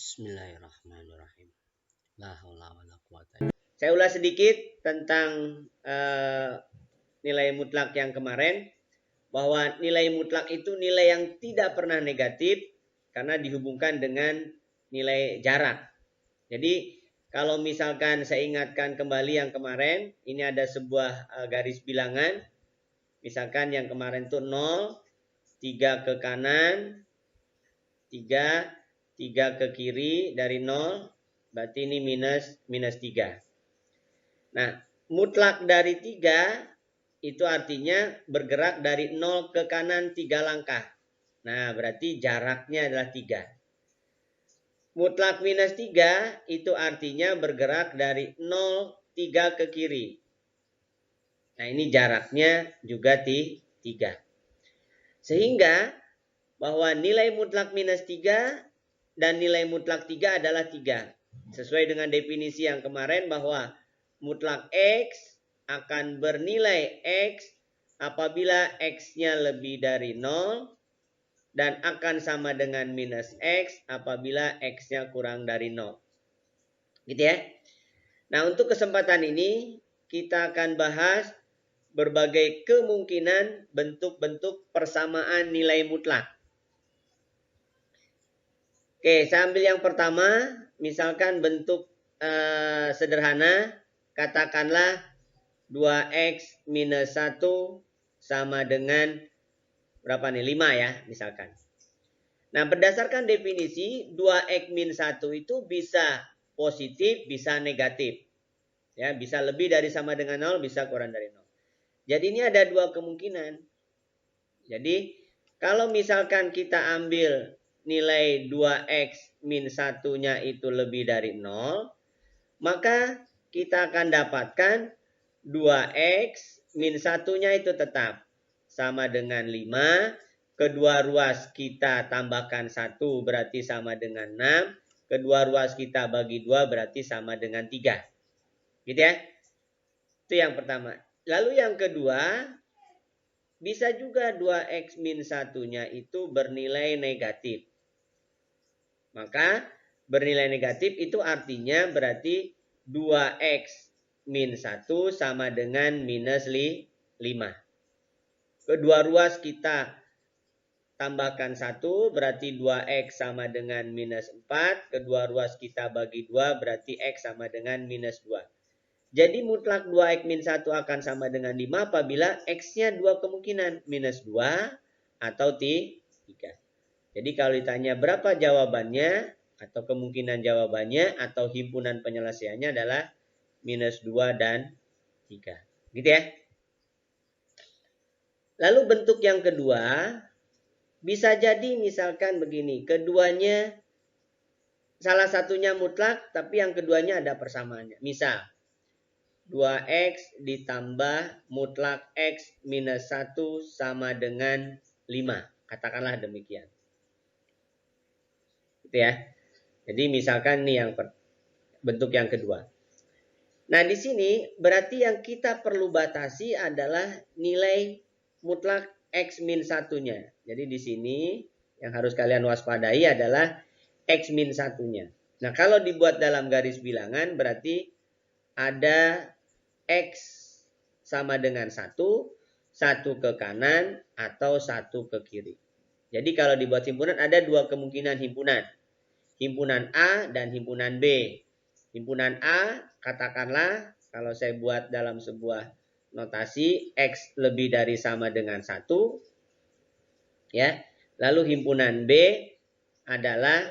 Bismillahirrahmanirrahim. La haula wala quwata. Saya ulas sedikit tentang nilai mutlak yang kemarin, bahwa nilai mutlak itu nilai yang tidak pernah negatif karena dihubungkan dengan nilai jarak. Jadi kalau misalkan saya ingatkan kembali yang kemarin, ini ada sebuah garis bilangan. Misalkan yang kemarin itu 0, 3 ke kanan, 3 ke kiri dari 0, berarti ini minus 3. Nah, mutlak dari 3 itu artinya bergerak dari 0 ke kanan 3 langkah. Nah, berarti jaraknya adalah 3. Mutlak minus 3 itu artinya bergerak dari 0, 3 ke kiri. Nah, ini jaraknya juga 3. Sehingga bahwa nilai mutlak minus 3 dan nilai mutlak 3 adalah 3. Sesuai dengan definisi yang kemarin bahwa mutlak X akan bernilai X apabila X-nya lebih dari 0 dan akan sama dengan minus X apabila X-nya kurang dari 0. Gitu ya. Nah, untuk kesempatan ini kita akan bahas berbagai kemungkinan bentuk-bentuk persamaan nilai mutlak. Oke, saya ambil yang pertama, misalkan bentuk sederhana, katakanlah 2x minus 1 sama dengan berapa nih? 5 ya, misalkan. Nah, berdasarkan definisi, 2x min 1 itu bisa positif, bisa negatif. Ya, bisa lebih dari sama dengan 0, bisa kurang dari 0. Jadi ini ada dua kemungkinan. Jadi, kalau misalkan kita ambil nilai 2x min 1-nya itu lebih dari 0, maka kita akan dapatkan 2x min 1-nya itu tetap sama dengan 5. Kedua ruas kita tambahkan 1 berarti sama dengan 6. Kedua ruas kita bagi 2 berarti sama dengan 3. Gitu ya. Itu yang pertama. Lalu yang kedua, bisa juga 2x min 1-nya itu bernilai negatif. Maka bernilai negatif itu artinya berarti 2x min 1 sama dengan minus 5. Kedua ruas kita tambahkan 1 berarti 2x sama dengan minus 4. Kedua ruas kita bagi 2 berarti x sama dengan minus 2. Jadi mutlak 2x min 1 akan sama dengan 5 apabila x-nya dua kemungkinan, minus 2 atau 3. Jadi kalau ditanya berapa jawabannya atau kemungkinan jawabannya atau himpunan penyelesaiannya adalah minus 2 dan 3. Gitu ya. Lalu bentuk yang kedua, bisa jadi misalkan begini, keduanya salah satunya mutlak tapi yang keduanya ada persamaannya. Misal 2x ditambah mutlak x minus 1 sama dengan 5. Katakanlah demikian. Gitu ya. Jadi misalkan ini yang bentuk yang kedua. Nah, di sini berarti yang kita perlu batasi adalah nilai mutlak x min 1-nya. Jadi di sini yang harus kalian waspadai adalah x min 1-nya. Nah, kalau dibuat dalam garis bilangan berarti ada X sama dengan 1, 1 ke kanan atau 1 ke kiri. Jadi kalau dibuat himpunan ada dua kemungkinan himpunan. Himpunan A dan himpunan B. Himpunan A katakanlah kalau saya buat dalam sebuah notasi X lebih dari sama dengan 1. Ya. Lalu himpunan B adalah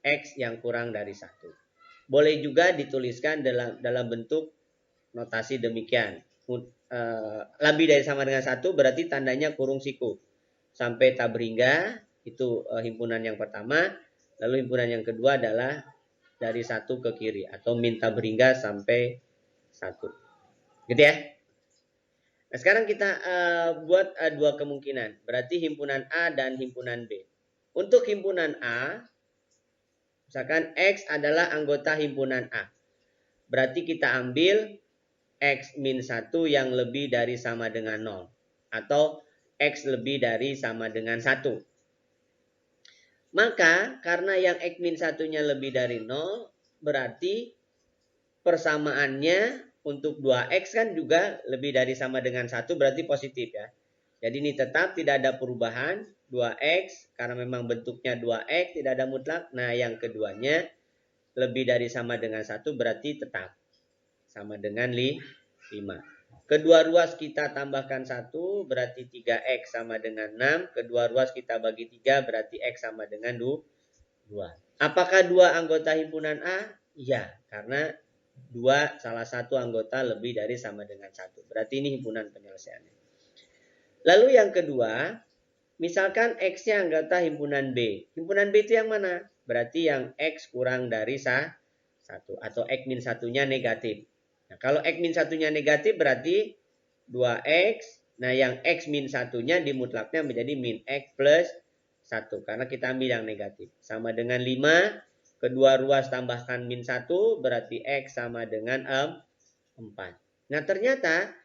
X yang kurang dari 1. Boleh juga dituliskan dalam bentuk notasi demikian. Lebih dari sama dengan 1 berarti tandanya kurung siku. Sampai tabringga itu himpunan yang pertama. Lalu himpunan yang kedua adalah dari 1 ke kiri. Atau min tabringga sampai 1. Gitu ya. Nah sekarang kita buat dua kemungkinan. Berarti himpunan A dan himpunan B. Untuk himpunan A, misalkan X adalah anggota himpunan A. Berarti kita ambil X min 1 yang lebih dari sama dengan 0. Atau X lebih dari sama dengan 1. Maka karena yang X min satunya lebih dari 0, berarti persamaannya untuk 2X kan juga lebih dari sama dengan 1, berarti positif ya. Jadi ini tetap tidak ada perubahan, 2X, karena memang bentuknya 2X, tidak ada mutlak. Nah yang keduanya lebih dari sama dengan 1, berarti tetap sama dengan 5. Kedua ruas kita tambahkan 1, berarti 3X sama dengan 6. Kedua ruas kita bagi 3, berarti X sama dengan 2. Apakah 2 anggota himpunan A? Iya, karena 2 salah satu anggota lebih dari sama dengan 1. Berarti ini himpunan penyelesaiannya. Lalu yang kedua, misalkan X-nya anggota himpunan B. Himpunan B itu yang mana? Berarti yang X kurang dari 1 atau X min satunya negatif. Nah, kalau X min satunya negatif berarti 2X. Nah, yang X min satunya dimutlaknya menjadi min X plus 1. Karena kita ambil yang negatif. Sama dengan 5. Kedua ruas tambahkan min 1. Berarti X sama dengan 4. Nah, ternyata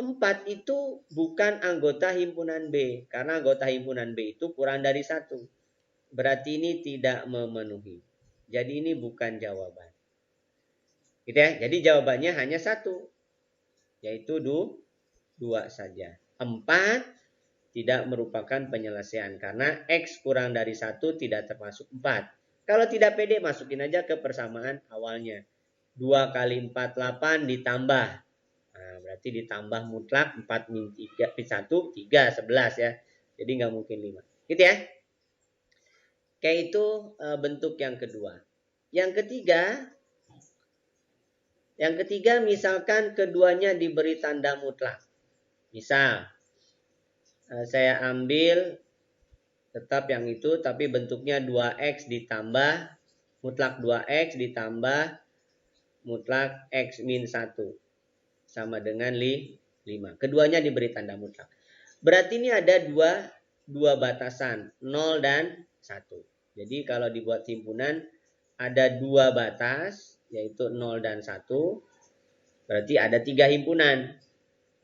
4 itu bukan anggota himpunan B. Karena anggota himpunan B itu kurang dari 1. Berarti ini tidak memenuhi. Jadi ini bukan jawaban. Gitu ya. Jadi jawabannya hanya 1. Yaitu 2 saja. 4 tidak merupakan penyelesaian. Karena X kurang dari 1 tidak termasuk 4. Kalau tidak pede, masukin aja ke persamaan awalnya. 2 kali 4, 8 ditambah. Nah, berarti ditambah mutlak 4 min 3, 1, 3, 11 ya. Jadi nggak mungkin 5. Gitu ya. Kayak itu bentuk yang kedua. Yang ketiga misalkan keduanya diberi tanda mutlak. Misal, saya ambil tetap yang itu, tapi bentuknya 2X ditambah mutlak 2X ditambah mutlak X min 1. Sama dengan 5. Keduanya diberi tanda mutlak. Berarti ini ada dua batasan, 0 dan 1. Jadi kalau dibuat himpunan, ada 2 batas, yaitu 0 dan 1. Berarti ada 3 himpunan.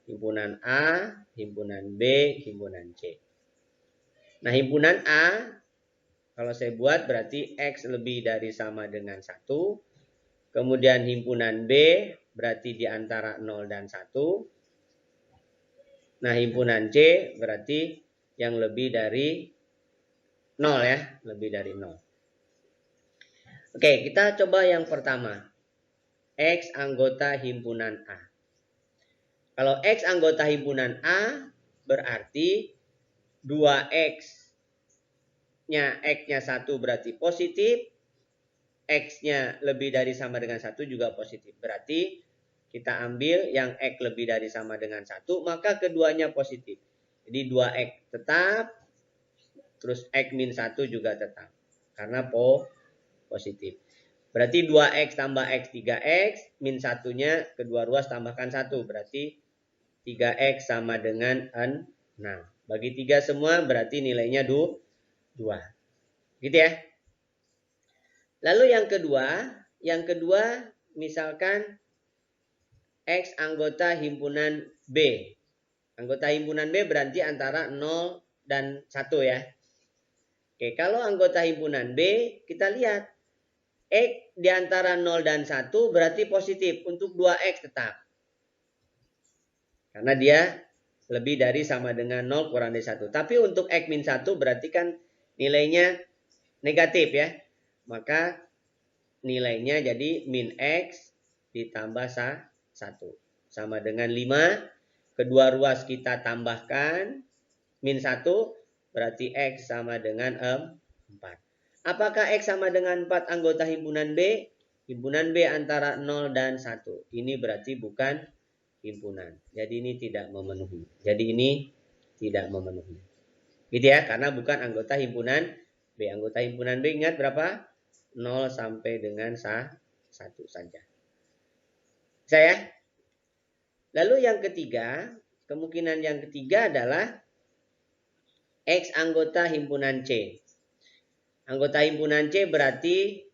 Himpunan A, himpunan B, himpunan C. Nah, himpunan A, kalau saya buat berarti X lebih dari sama dengan 1. Kemudian himpunan B, berarti di antara 0 dan 1. Nah, himpunan C, berarti yang lebih dari 0 ya. Lebih dari 0. Oke, kita coba yang pertama. X anggota himpunan A. Kalau X anggota himpunan A, berarti 2X-nya X-nya 1 berarti positif. X-nya lebih dari sama dengan 1 juga positif. Berarti kita ambil yang X lebih dari sama dengan 1, maka keduanya positif. Jadi 2X tetap, terus X min 1 juga tetap. Karena positif. Berarti 2X tambah X 3X, min 1-nya kedua ruas tambahkan 1. Berarti 3X sama dengan 6. Bagi 3 semua berarti nilainya 2. Gitu ya. Lalu yang kedua misalkan X anggota himpunan B. Anggota himpunan B berarti antara 0 dan 1 ya. Oke, kalau anggota himpunan B, kita lihat X di antara 0 dan 1 berarti positif untuk 2X tetap. Karena dia lebih dari sama dengan 0 kurang dari 1. Tapi untuk X min 1 berarti kan nilainya negatif ya. Maka nilainya jadi min X ditambah 1. Sama dengan 5. Kedua ruas kita tambahkan. Min 1 berarti X sama dengan 4. Apakah X sama dengan 4 anggota himpunan B? Himpunan B antara 0 dan 1. Ini berarti bukan himpunan. Jadi ini tidak memenuhi. Gitu ya, karena bukan anggota himpunan B. Anggota himpunan B ingat berapa? 0 sampai dengan 1 saja. Saya. Lalu yang ketiga, kemungkinan yang ketiga adalah X anggota himpunan C. Anggota himpunan C berarti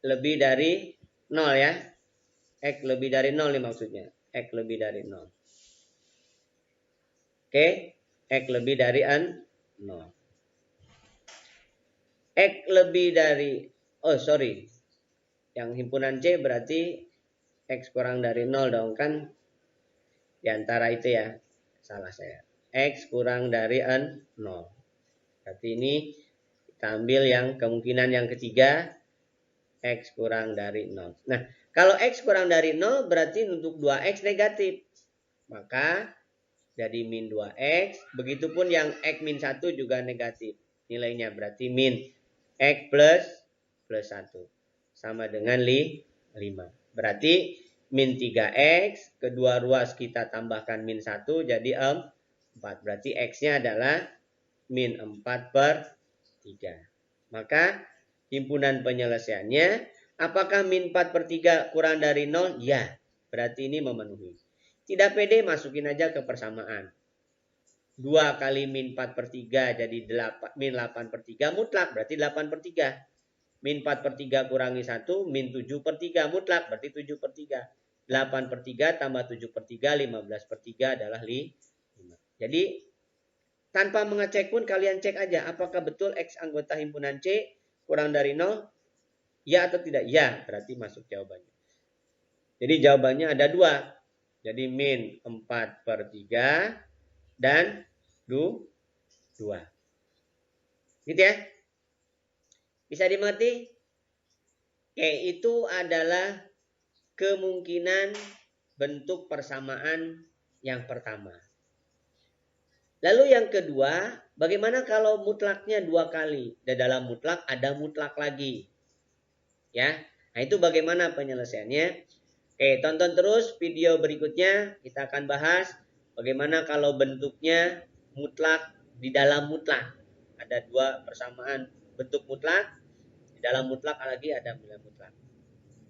lebih dari 0 ya. X lebih dari 0 nih maksudnya. X lebih dari 0. Oke, X lebih dari 0. X lebih dari, oh sorry, yang himpunan C berarti X kurang dari 0 dong, kan diantara itu ya, salah saya. X kurang dari 0. Berarti ini kita ambil yang kemungkinan yang ketiga, X kurang dari 0. Nah, kalau X kurang dari 0 berarti untuk 2X negatif. Maka jadi min 2X. Begitupun yang X min 1 juga negatif. Nilainya berarti min X plus 1. Sama dengan 5. Berarti min 3X. Kedua ruas kita tambahkan min 1 jadi 4. Berarti X-nya adalah min 4 per 3. Maka himpunan penyelesaiannya, apakah min 4 per 3 kurang dari 0? Ya, berarti ini memenuhi. Tidak pede, masukin aja ke persamaan. 2 kali min 4 per 3 jadi 8, min 8 per 3 mutlak, berarti 8 per 3. Min 4 per 3 kurangi 1, min 7 per 3 mutlak, berarti 7 per 3. 8 per 3 tambah 7 per 3, 15 per 3 adalah 5. Jadi, tanpa mengecek pun kalian cek aja apakah betul X anggota himpunan C kurang dari 0. Ya atau tidak? Ya, berarti masuk jawabannya. Jadi jawabannya ada 2. Jadi min 4 per 3 dan 2. Gitu ya? Bisa dimengerti? Oke, itu adalah kemungkinan bentuk persamaan yang pertama. Lalu yang kedua, bagaimana kalau mutlaknya 2 kali? Dan dalam mutlak ada mutlak lagi. Ya, nah itu bagaimana penyelesaiannya? Oke, tonton terus video berikutnya. Kita akan bahas bagaimana kalau bentuknya mutlak di dalam mutlak. Ada 2 persamaan bentuk mutlak. Di dalam mutlak lagi ada nilai mutlak.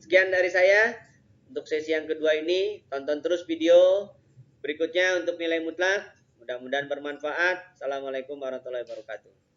Sekian dari saya untuk sesi yang kedua ini. Tonton terus video berikutnya untuk nilai mutlak. Mudah-mudahan bermanfaat. Assalamualaikum warahmatullahi wabarakatuh.